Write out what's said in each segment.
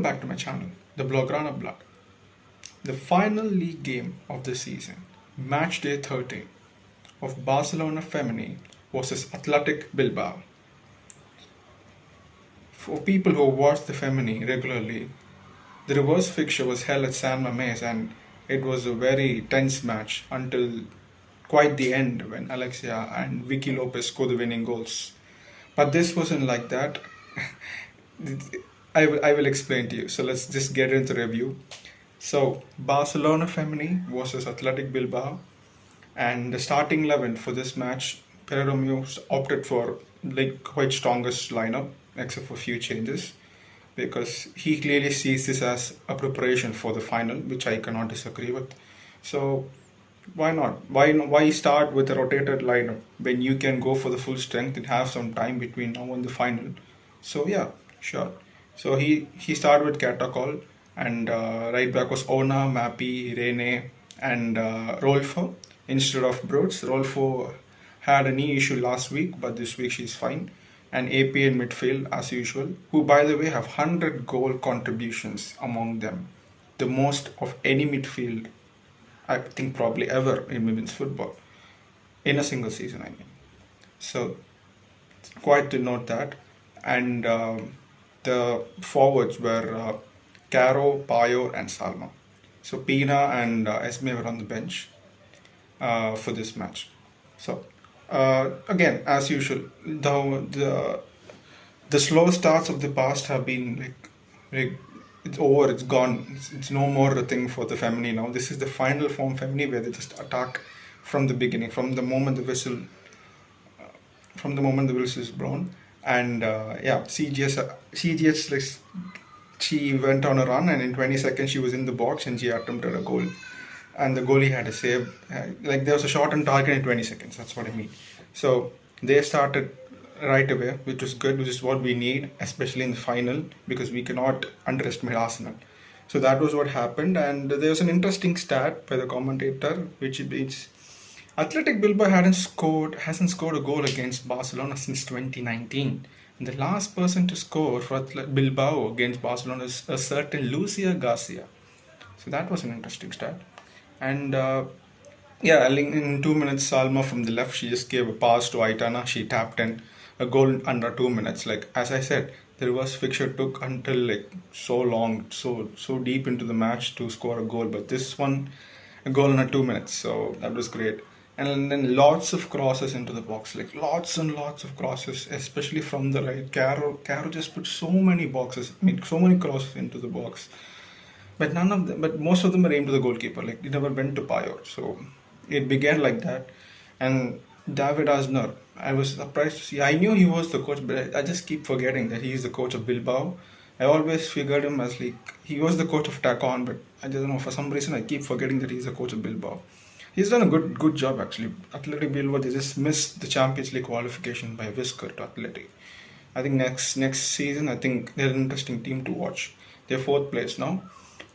Welcome back to my channel, the Blaugrana Blood. The final league game of the season, match day 13 of Barcelona Femení versus Athletic Bilbao. For people who watch the Femení regularly, the reverse fixture was held at San Mamés and it was a very tense match until quite the end when Alexia and Vicky Lopez scored the winning goals. But this wasn't like that. I will explain to you. So let's just get into the review. So Barcelona Femení versus Athletic Bilbao, and the starting 11 for this match, Pere Romeo opted for like quite strongest lineup except for a few changes because he clearly sees this as a preparation for the final, which I cannot disagree with. So why not? Why start with a rotated lineup when you can go for the full strength and have some time between now and the final? So yeah, sure. So he started with Catacol, and right back was Ona, Mappy, Rene, and Rolfo instead of Broods. Rolfo had a knee issue last week, but this week she's fine. And AP in midfield as usual, who by the way have 100 goal contributions among them, the most of any midfield I think probably ever in women's football in a single season. I mean, so quite to note that. And the forwards were Caro, Pajor, and Salma. So Pina and Esme were on the bench for this match. So again, as usual, the slow starts of the past have been like it's over, it's gone. It's no more a thing for the Femení now. This is the final form Femení where they just attack from the beginning, from the moment the whistle is blown. And yeah, CGH like she went on a run, and in 20 seconds she was in the box and she attempted a goal, and the goalie had a save. Like there was a shot on target in 20 seconds. That's what I mean. So they started right away, which was good, which is what we need, especially in the final, because we cannot underestimate Arsenal. So that was what happened, and there was an interesting stat by the commentator, which is Athletic Bilbao hasn't scored a goal against Barcelona since 2019. And the last person to score for Bilbao against Barcelona is a certain Lucia Garcia. So that was an interesting stat. And yeah, in 2 minutes, Salma from the left, she just gave a pass to Aitana. She tapped in a goal under 2 minutes. Like as I said, the reverse fixture took until like so long, so deep into the match to score a goal. But this one, a goal in 2 minutes. So that was great. And then lots of crosses into the box, like lots and lots of crosses, especially from the right. Caro just put so many crosses into the box. But most of them were aimed to the goalkeeper. Like it never went to Pajor. So it began like that. And David Asner, I was surprised to see. I knew he was the coach, but I just keep forgetting that he is the coach of Bilbao. I always figured him as like he was the coach of Tacon, but I don't know, for some reason I keep forgetting that he's the coach of Bilbao. He's done a good job actually. Athletic Bilbao, they just missed the Champions League qualification by a whisker to Athletic. I think next season, I think they're an interesting team to watch. They're 4th place now.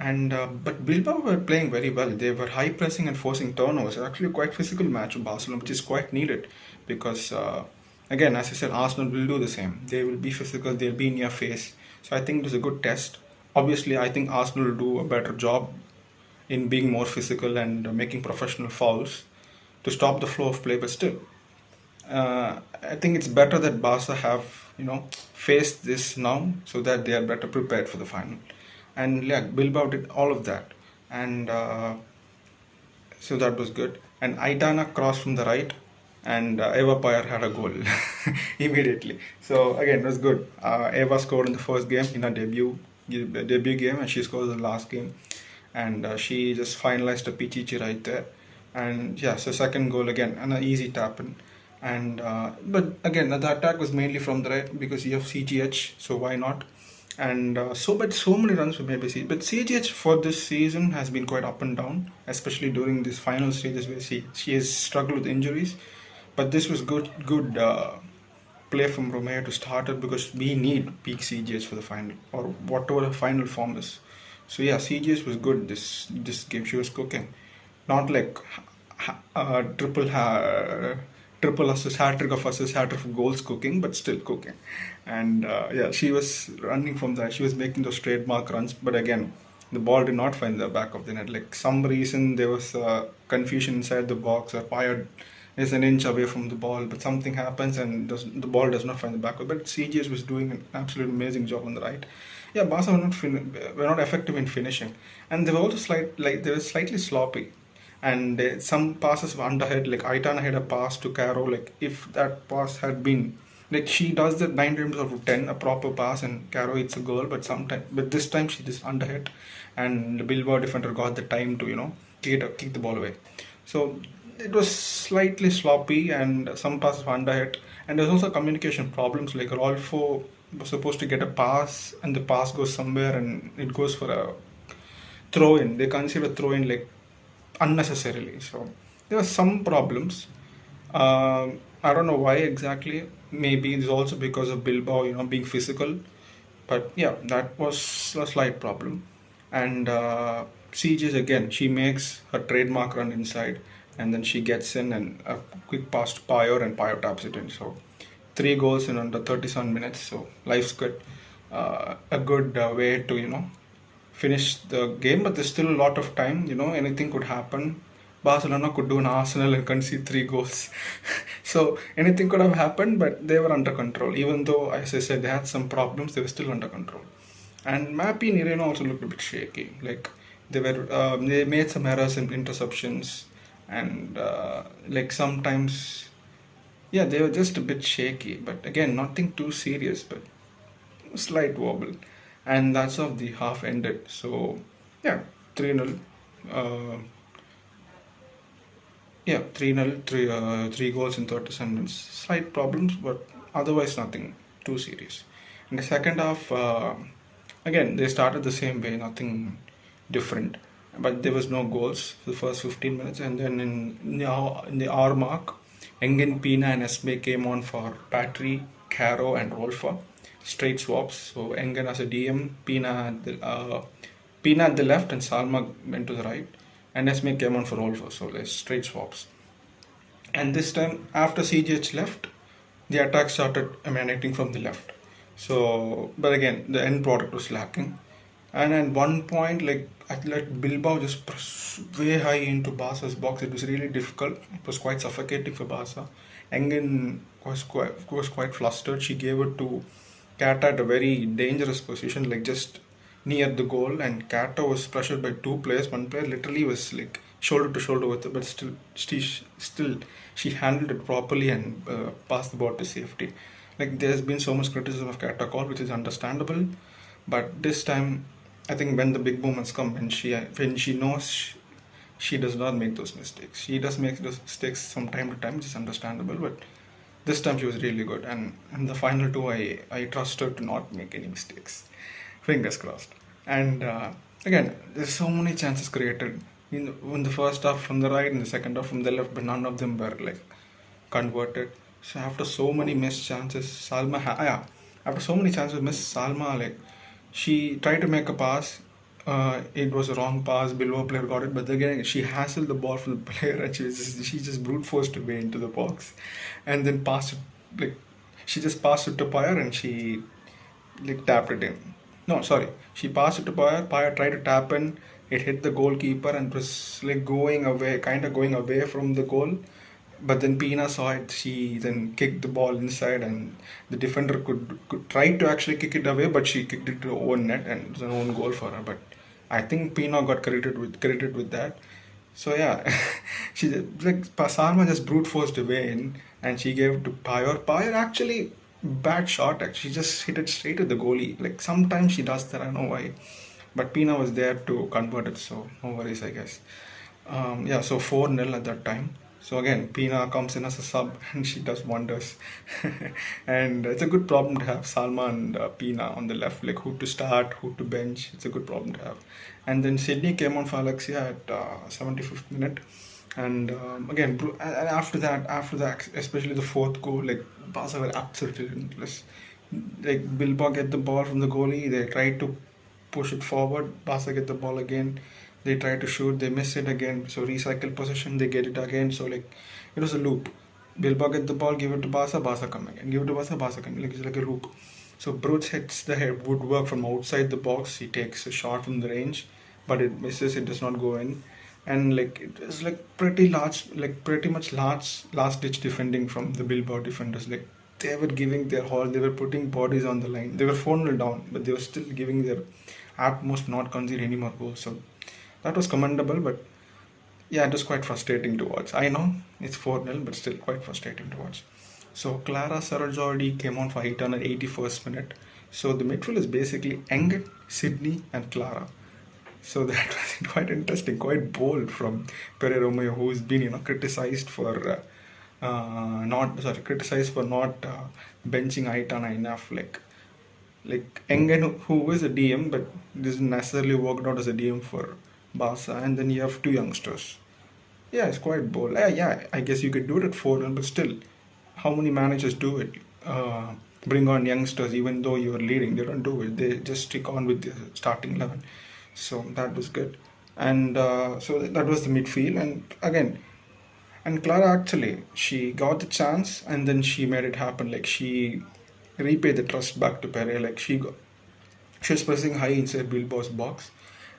And but Bilbao were playing very well. They were high pressing and forcing turnovers. Actually, quite physical match of Barcelona, which is quite needed because again, as I said, Arsenal will do the same. They will be physical. They'll be in your face. So I think it was a good test. Obviously, I think Arsenal will do a better job in being more physical and making professional fouls to stop the flow of play. But still, I think it's better that Barca have faced this now so that they are better prepared for the final. And yeah, Bilbao did all of that, and so that was good. And Aitana crossed from the right, and Eva Pajor had a goal immediately. So again, it was good. Eva scored in the first game in her debut game, and she scored in the last game. And she just finalized a Pichichi right there. And yeah, so second goal again, and an easy tap in. And but again, the attack was mainly from the right because you have CGH, so why not? And so many runs were made by CGH. But CGH for this season has been quite up and down, especially during these final stages where she has struggled with injuries. But this was good play from Romeo to start it because we need peak CGH for the final or whatever the final form is. So yeah, CGS was good this game. She was cooking, not like triple triple assist, hat trick of assists, hat trick of goals cooking, but still cooking. And yeah, she was running from that. She was making those trademark runs, but again, the ball did not find the back of the net. Like some reason there was confusion inside the box, or Pajor is an inch away from the ball, but something happens and the ball does not find the back. But CGS was doing an absolute amazing job on the right. Yeah, Barca were not effective in finishing, and they were also they were slightly sloppy. And some passes were underhead. Like Aitana had a pass to Caro. Like if that pass had been like she does that 9 times out of 10 a proper pass and Caro hits a goal, but this time she just underhit, and the Bilbao defender got the time to kick the ball away. So it was slightly sloppy and some passes were underhit, and there's also communication problems. Like Rolfo was supposed to get a pass and the pass goes somewhere and it goes for a throw in. They consider throw in like unnecessarily. So there were some problems. I don't know why exactly. Maybe it's also because of Bilbao, being physical. But yeah, that was a slight problem. And CJ's again, she makes her trademark run inside, and then she gets in and a quick pass to Pajor, and Pajor taps it in. So 3 goals in under 37 minutes. So life's good. A good way to finish the game, but there's still a lot of time. Anything could happen. Barcelona could do an Arsenal and concede 3 goals. So anything could have happened, but they were under control. Even though, as I said, they had some problems, they were still under control. And Mappy and Irene also looked a bit shaky. Like they made some errors in interceptions, and like sometimes, yeah, they were just a bit shaky. But again, nothing too serious, but slight wobble. And that's how the half ended. So yeah, 3-0. Yeah, 3-0, 3 goals in 37 minutes. Slight problems, but otherwise nothing too serious. In the second half, again, they started the same way, nothing different. But there was no goals for the first 15 minutes. And then in the hour mark, Engen, Pina and Esme came on for Patry, Caro and Rolfa. Straight swaps. So Engen as a DM, Pina at the left and Salma went to the right. And Esme came on for Rolfa, so there's straight swaps. And this time, after CGH left, the attack started emanating from the left. So, but again, the end product was lacking. And at one point, like Bilbao just pressed way high into Barca's box. It was really difficult. It was quite suffocating for Barca. Engen was quite flustered. She gave it to Kata at a very dangerous position, like just near the goal, and Kato was pressured by 2 players. One player literally was like shoulder to shoulder with her, but still she handled it properly and passed the ball to safety. Like there's been so much criticism of Kato call, which is understandable, but this time I think when the big moments come, when she knows she does not make those mistakes. She does make those mistakes from time to time, which is understandable, but this time she was really good, and in the final two I trust her to not make any mistakes. Fingers crossed. And again, there's so many chances created in the first half from the right, in the second half from the left, but none of them were like converted. So after so many missed chances, after so many chances missed, Salma, like she tried to make a pass. It was a wrong pass. Bilbao player got it, but again she hassled the ball from the player, and she just brute forced her way into the box, and then passed it, like she just passed it to Pajor and she like tapped it in. No, sorry. She passed it to Pajor. Pajor tried to tap in. It hit the goalkeeper and it was like kind of going away from the goal. But then Pina saw it. She then kicked the ball inside, and the defender could try to actually kick it away, but she kicked it to her own net, and it was an own goal for her. But I think Pina got credited with that. So yeah, she Sarma just brute forced away in, and she gave it to Pajor. Pajor actually bad shot. Actually, she just hit it straight to the goalie. Like sometimes she does that. I don't know why, but Pina was there to convert it. So no worries, I guess. Yeah, so 4-0 at that time. So again, Pina comes in as a sub and she does wonders. And it's a good problem to have, Salma and Pina on the left, like who to start, who to bench. It's a good problem to have. And then Sydney came on for Alexia at 75th minute. And again, and after that, especially the fourth goal, like Barca were absolutely relentless. Like Bilbao get the ball from the goalie, they try to push it forward. Barca get the ball again. They try to shoot, they miss it again. So recycle possession, they get it again. So like it was a loop. Bilbao get the ball, give it to Barca, Barca come again. Give it to Barca, Barca come. Like it's like a loop. So Bruce hits the head woodwork from outside the box. He takes a shot from the range, but it misses. It does not go in, and like it was like pretty large, like pretty much last ditch defending from the Bilbao defenders. Like they were giving their all. They were putting bodies on the line. They were 4-0 down, but they were still giving their utmost not concede any more goals. So that was commendable, but yeah, it was quite frustrating to watch. I know it's 4-0, but still quite frustrating to watch. So Clara Sarajordi came on for Hitan at 81st minute. So the midfield is basically Engen, Sydney, and Clara. So that was quite interesting, quite bold from Pere Romeo, who's been criticized for not benching Aitana enough. Like Engen, who is a DM, but doesn't necessarily worked out as a DM for Barca, and then you have two youngsters. Yeah, it's quite bold. Yeah, I guess you could do it at 4-0, but still, how many managers do it? Bring on youngsters even though you're leading. They don't do it. They just stick on with the starting 11. So that was good. And so that was the midfield. And again, and Clara actually, she got the chance and then she made it happen. Like she repaid the trust back to Pere. Like she was pressing high inside Bilbao's box,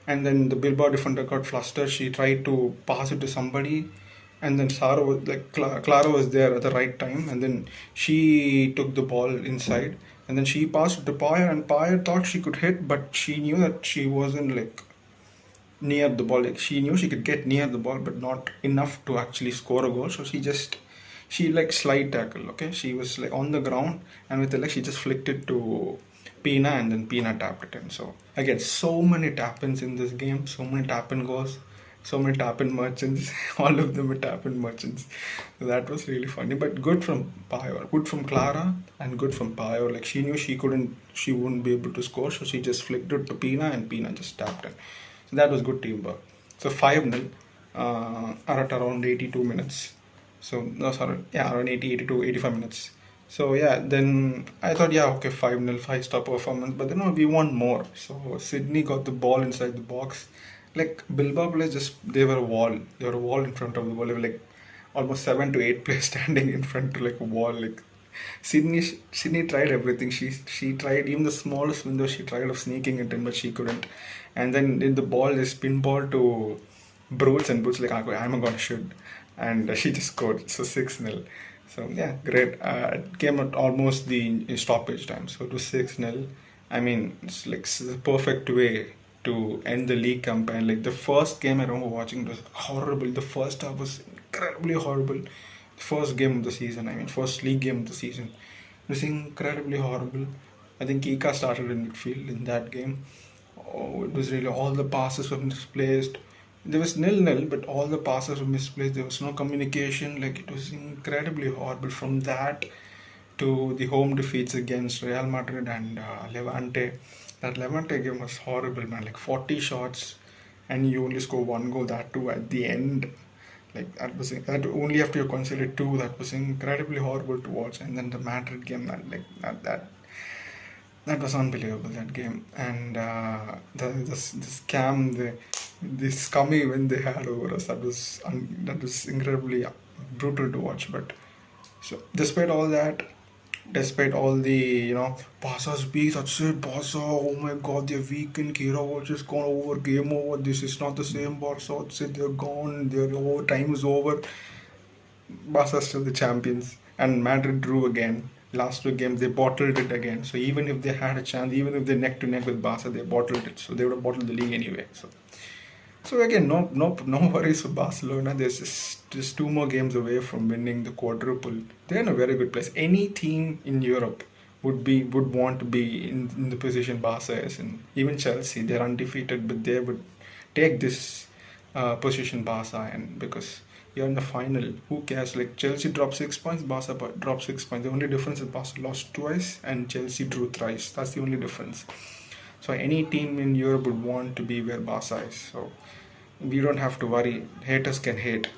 and then the Bilbao defender got flustered. She tried to pass it to somebody, and then Clara was there at the right time, and then she took the ball inside, and then she passed it to Pajor, and Pajor thought she could hit, but she knew that she wasn't like near the ball. Like she knew she could get near the ball, but not enough to actually score a goal. So she like slide tackle. Okay, she was like on the ground, and with the leg she just flicked it to Pina, and then Pina tapped it in. So again, so many tap-ins in this game, so many tap-in goals, so many tap-in merchants. All of them were tap-in merchants. So that was really funny, but good from Pajor, good from Clara, and good from Pajor. Like she knew she wouldn't be able to score, so she just flicked it to Pina, and Pina just tapped in. So that was good teamwork. So 5-0 at around 82 minutes. So no, sorry, yeah, around 82, 85 minutes. So yeah, then I thought, yeah, okay, 5-0, 5-star performance, but then no, we want more. So Sydney got the ball inside the box. Like Bilbao players they were a wall. They were a wall in front of the wall. They were like almost 7 to 8 players standing in front of like a wall. Like Sydney tried everything. She tried even the smallest window. She tried of sneaking it in, but she couldn't. And then in the ball, they spin ball to Bruce, and Bruce like, I'm gonna shoot, and she just scored. So 6-0. So yeah, great. It came at almost the stoppage time. So it was 6-0. I mean, it's like the perfect way to end the league campaign. Like the first game I remember watching, it was horrible. The first half was incredibly horrible. The first game of the season, I mean, first league game of the season, it was incredibly horrible. I think Ika started in midfield in that game. Oh, it was really, all the passes were misplaced. There was 0-0, but all the passes were misplaced. There was no communication. Like it was incredibly horrible. From that to the home defeats against Real Madrid and Levante. That Levante game was horrible, man. Like 40 shots, and you only score one goal. That too at the end. Like that only after you consider two. That was incredibly horrible to watch. And then the Madrid game, that was unbelievable, that game. And the scam, the scummy win they had over us, that was incredibly brutal to watch. But so despite all that, despite all the Barca's weak, that's it, Barca, oh my god, they're weak, and Kira just gone over, game over, this is not the same Barca, that's it, they're gone, they're over, time is over. Barca still the champions, and Madrid drew again. Last two games they bottled it again. So even if they had a chance, even if they're neck to neck with Barca, they bottled it. So they would have bottled the league anyway. So again, no worries for Barcelona. There's just two more games away from winning the quadruple. They're in a very good place. Any team in Europe would want to be in the position Barca is in. Even Chelsea, they're undefeated, but they would take this position Barca in, because you're in the final. Who cares? Like Chelsea dropped 6 points, Barca dropped 6 points. The only difference is Barca lost twice and Chelsea drew thrice. That's the only difference. So any team in Europe would want to be where Barca is. So we don't have to worry. Haters can hate.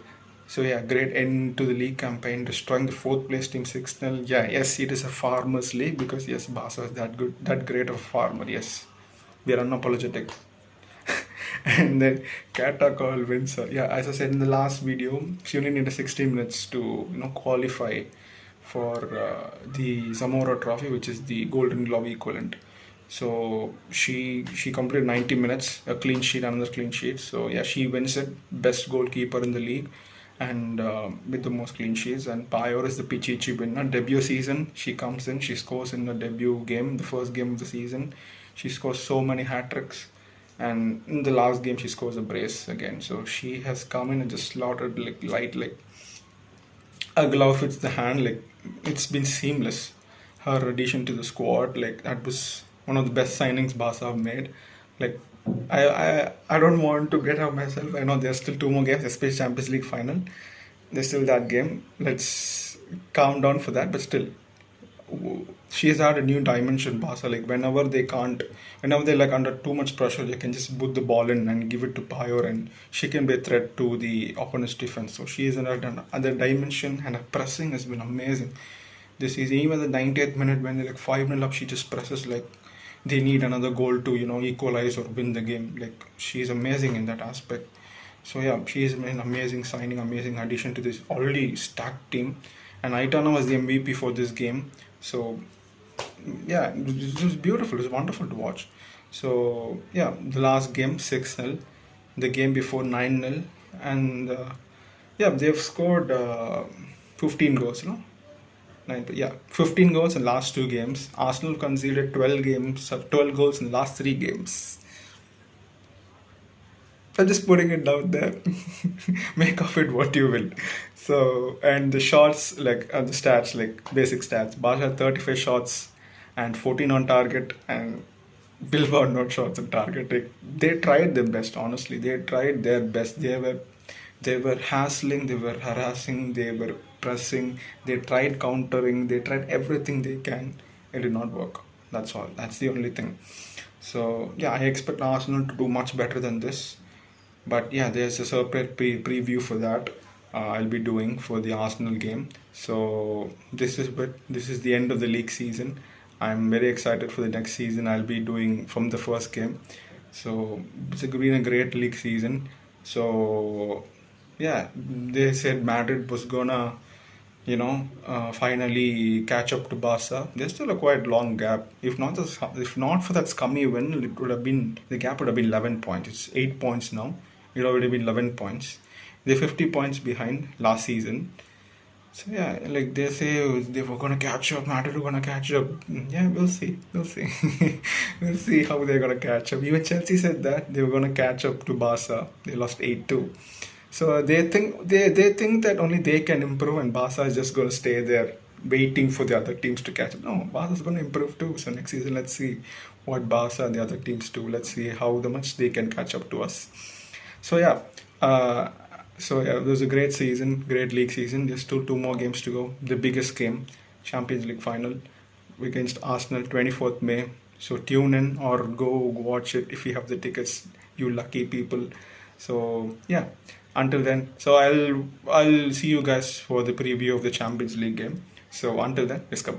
So yeah, great end to the league campaign, destroying the fourth place team 6-0. Yeah, yes, it is a farmers league, because yes, Barca is that good, that great of a farmer. Yes, we are unapologetic. and then Kata call wins her. Yeah, as I said in the last video, she only needed 16 minutes to qualify for the Zamora Trophy, which is the Golden Glove equivalent. So she completed 90 minutes, a clean sheet, another clean sheet. So yeah, she wins it, best goalkeeper in the league, and with the most clean sheets. And Pajor is the Pichichi winner. Debut season, she comes in, she scores in the debut game, the first game of the season. She scores so many hat tricks, and in the last game she scores a brace again. So she has come in and just slaughtered like a glove fits the hand. Like, it's been seamless. Her addition to the squad, like, that was one of the best signings Barca have made. Like, I don't want to get out myself. I know there's still 2 more games, especially Champions League final. There's still that game. Let's calm down for that. But still, she has had a new dimension, Barca. Like, whenever they're like under too much pressure, they can just put the ball in and give it to Pajor, and she can be a threat to the opponent's defense. So she is another dimension, and her pressing has been amazing. This is even the 90th minute when they're like 5-0 up, she just presses like they need another goal to equalize or win the game. Like, she's amazing in that aspect. So yeah, she's an amazing signing, amazing addition to this already stacked team. And Aitana was the MVP for this game. So yeah, it was beautiful. It was wonderful to watch. So yeah, the last game 6-0, the game before 9-0, and yeah, they've scored 15 goals. 15 goals in the last 2 games. Arsenal conceded 12 goals in the last 3 games. I'm just putting it down there. Make of it what you will. So, and the shots, like, the stats, like basic stats. Barca had 35 shots and 14 on target, and Bilbao not shots on target. Like, they tried their best, honestly. They tried their best. They were hassling, they were harassing, they were pressing, they tried countering, they tried everything they can. It did not work. That's all. That's the only thing. So yeah, I expect Arsenal to do much better than this. But yeah, there's a separate preview for that I'll be doing for the Arsenal game. So this is the end of the league season. I'm very excited for the next season. I'll be doing from the first game. So it's been a great league season. So yeah, they said Madrid was gonna finally catch up to Barca. There's still a quite long gap. If not for that scummy win, the gap would have been 11 points. It's 8 points now. It would already been 11 points. They're 50 points behind last season. So yeah, like they say they were gonna catch up. Madrid were gonna catch up. Yeah, we'll see. We'll see how they're gonna catch up. Even Chelsea said that they were gonna catch up to Barca. They lost 8-2. So they think that only they can improve, and Barca is just going to stay there waiting for the other teams to catch up. No, Barca is going to improve too. So next season, let's see what Barca and the other teams do. Let's see how much they can catch up to us. So yeah, it was a great season, great league season. There's still 2 more games to go. The biggest game, Champions League final against Arsenal, 24th May. So tune in or go watch it if you have the tickets, you lucky people. So yeah, until then, so I'll see you guys for the preview of the Champions League game. So until then, Iskaba.